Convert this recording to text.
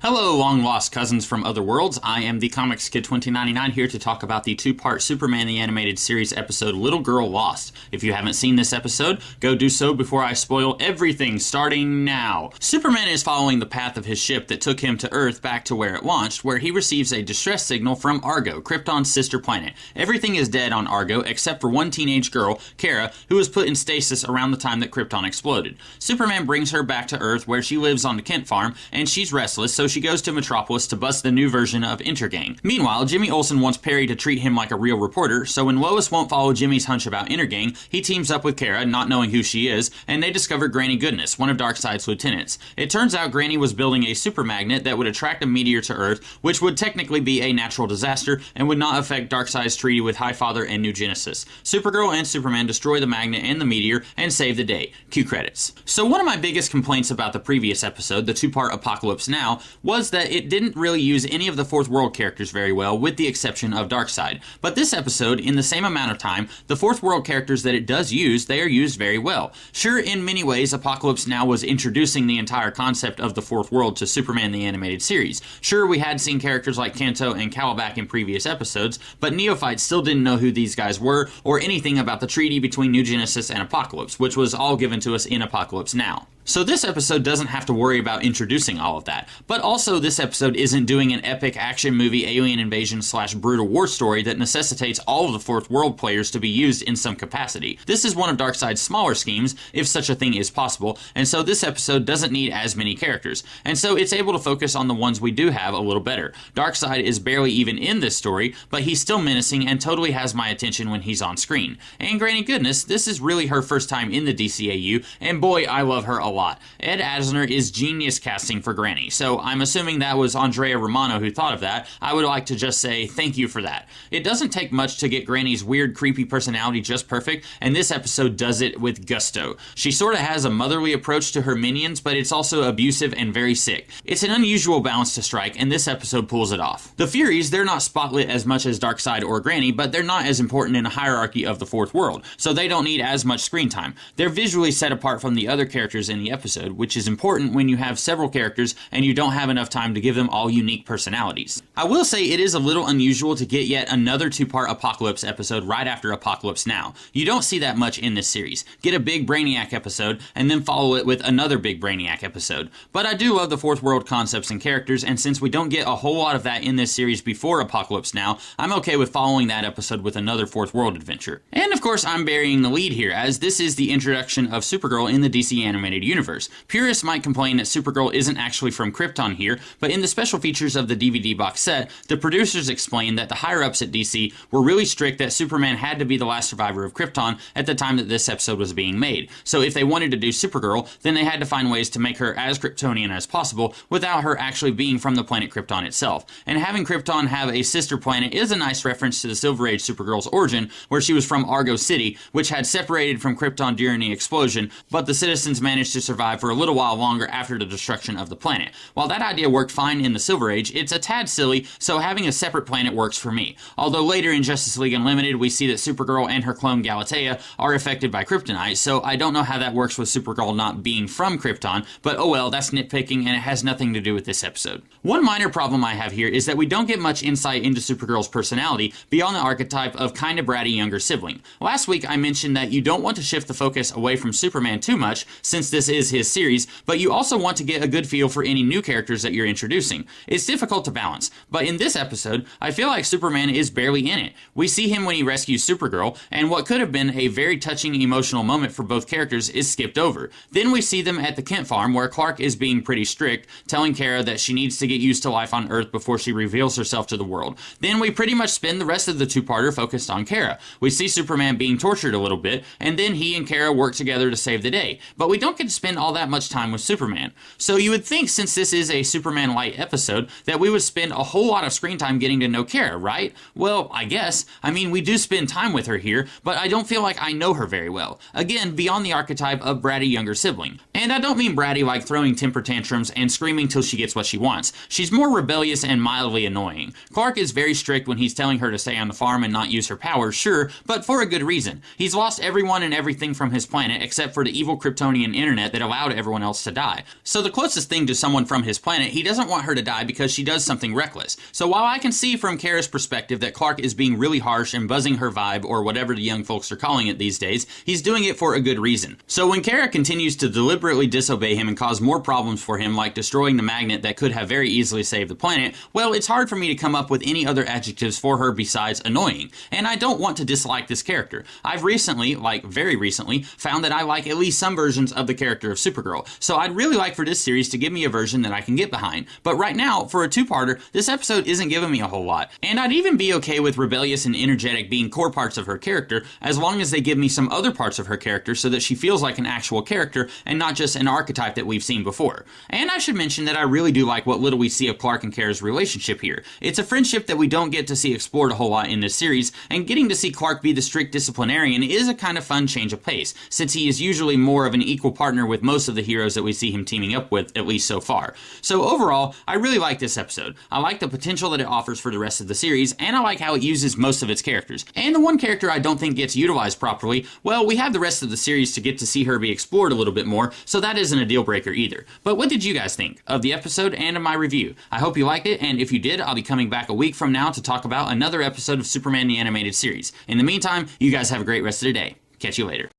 Hello, long-lost cousins from other worlds. I am the Comics Kid 2099 here to talk about the two-part Superman the Animated Series episode Little Girl Lost. If you haven't seen this episode, go do so before I spoil everything starting now. Superman is following the path of his ship that took him to Earth back to where it launched, where he receives a distress signal from Argo, Krypton's sister planet. Everything is dead on Argo except for one teenage girl, Kara, who was put in stasis around the time that Krypton exploded. Superman brings her back to Earth where she lives on the Kent farm, and she's restless, so she goes to Metropolis to bust the new version of Intergang. Meanwhile, Jimmy Olsen wants Perry to treat him like a real reporter, so when Lois won't follow Jimmy's hunch about Intergang, he teams up with Kara, not knowing who she is, and they discover Granny Goodness, one of Darkseid's lieutenants. It turns out Granny was building a super magnet that would attract a meteor to Earth, which would technically be a natural disaster and would not affect Darkseid's treaty with Highfather and New Genesis. Supergirl and Superman destroy the magnet and the meteor and save the day. Cue credits. So one of my biggest complaints about the previous episode, the two-part Apocalypse Now, was that it didn't really use any of the Fourth World characters very well, with the exception of Darkseid. But this episode, in the same amount of time, the Fourth World characters that it does use, they are used very well. Sure, in many ways, Apocalypse Now was introducing the entire concept of the Fourth World to Superman the Animated Series. Sure, we had seen characters like Kanto and Calabac in previous episodes, but neophytes still didn't know who these guys were, or anything about the treaty between New Genesis and Apocalypse, which was all given to us in Apocalypse Now. So this episode doesn't have to worry about introducing all of that. But also this episode isn't doing an epic action movie alien invasion / brutal war story that necessitates all of the Fourth World players to be used in some capacity. This is one of Darkseid's smaller schemes, if such a thing is possible, and so this episode doesn't need as many characters. And so it's able to focus on the ones we do have a little better. Darkseid is barely even in this story, but he's still menacing and totally has my attention when he's on screen. And Granny Goodness, this is really her first time in the DCAU, and boy, I love her a lot. Ed Asner is genius casting for Granny, so I'm assuming that was Andrea Romano who thought of that. I would like to just say thank you for that. It doesn't take much to get Granny's weird, creepy personality just perfect, and this episode does it with gusto. She sort of has a motherly approach to her minions, but it's also abusive and very sick. It's an unusual balance to strike, and this episode pulls it off. The Furies, they're not spotlit as much as Darkseid or Granny, but they're not as important in the hierarchy of the Fourth World, so they don't need as much screen time. They're visually set apart from the other characters in the episode, which is important when you have several characters and you don't have enough time to give them all unique personalities. I will say it is a little unusual to get yet another two-part Apocalypse episode right after Apocalypse Now. You don't see that much in this series. Get a big Brainiac episode and then follow it with another big Brainiac episode. But I do love the Fourth World concepts and characters, and since we don't get a whole lot of that in this series before Apocalypse Now, I'm okay with following that episode with another Fourth World adventure. And of course I'm burying the lead here, as this is the introduction of Supergirl in the DC Animated Universe. Purists might complain that Supergirl isn't actually from Krypton here, but in the special features of the DVD box set, the producers explained that the higher-ups at DC were really strict that Superman had to be the last survivor of Krypton at the time that this episode was being made. So if they wanted to do Supergirl, then they had to find ways to make her as Kryptonian as possible without her actually being from the planet Krypton itself. And having Krypton have a sister planet is a nice reference to the Silver Age Supergirl's origin, where she was from Argo City, which had separated from Krypton during the explosion, but the citizens managed to survive for a little while longer after the destruction of the planet. While that idea worked fine in the Silver Age, it's a tad silly, so having a separate planet works for me. Although later in Justice League Unlimited, we see that Supergirl and her clone Galatea are affected by kryptonite, so I don't know how that works with Supergirl not being from Krypton, but oh well, that's nitpicking and it has nothing to do with this episode. One minor problem I have here is that we don't get much insight into Supergirl's personality beyond the archetype of kinda bratty younger sibling. Last week I mentioned that you don't want to shift the focus away from Superman too much, since this is his series, but you also want to get a good feel for any new characters that you're introducing. It's difficult to balance, but in this episode, I feel like Superman is barely in it. We see him when he rescues Supergirl, and what could have been a very touching emotional moment for both characters is skipped over. Then we see them at the Kent farm, where Clark is being pretty strict, telling Kara that she needs to get used to life on Earth before she reveals herself to the world. Then we pretty much spend the rest of the two-parter focused on Kara. We see Superman being tortured a little bit, and then he and Kara work together to save the day. But we don't get to spend all that much time with Superman. So you would think, since this is a Superman light episode, that we would spend a whole whole lot of screen time getting to know Kara, right? Well, I guess. I mean, we do spend time with her here, but I don't feel like I know her very well. Again, beyond the archetype of bratty younger sibling. And I don't mean bratty like throwing temper tantrums and screaming till she gets what she wants. She's more rebellious and mildly annoying. Clark is very strict when he's telling her to stay on the farm and not use her powers, sure, but for a good reason. He's lost everyone and everything from his planet except for the evil Kryptonian internet that allowed everyone else to die. So the closest thing to someone from his planet, he doesn't want her to die because she does something reckless. So while I can see from Kara's perspective that Clark is being really harsh and buzzing her vibe, or whatever the young folks are calling it these days, he's doing it for a good reason. So when Kara continues to deliberately disobey him and cause more problems for him, like destroying the magnet that could have very easily saved the planet, well, it's hard for me to come up with any other adjectives for her besides annoying. And I don't want to dislike this character. I've recently, like very recently, found that I like at least some versions of the character of Supergirl. So I'd really like for this series to give me a version that I can get behind. But right now, for a two-parter, this episode isn't giving me a whole lot. And I'd even be okay with rebellious and energetic being core parts of her character, as long as they give me some other parts of her character so that she feels like an actual character and not just an archetype that we've seen before. And I should mention that I really do like what little we see of Clark and Kara's relationship here. It's a friendship that we don't get to see explored a whole lot in this series, and getting to see Clark be the strict disciplinarian is a kind of fun change of pace, since he is usually more of an equal partner with most of the heroes that we see him teaming up with, at least so far. So overall, I really like this episode. I like the potential that it offers for the rest of the series, and I like how it uses most of its characters. And the one character I don't think gets utilized properly, well, we have the rest of the series to get to see her be explored a little bit more, so that isn't a deal breaker either. But what did you guys think of the episode and of my review? I hope you liked it, and if you did, I'll be coming back a week from now to talk about another episode of Superman the Animated Series. In the meantime, you guys have a great rest of the day. Catch you later.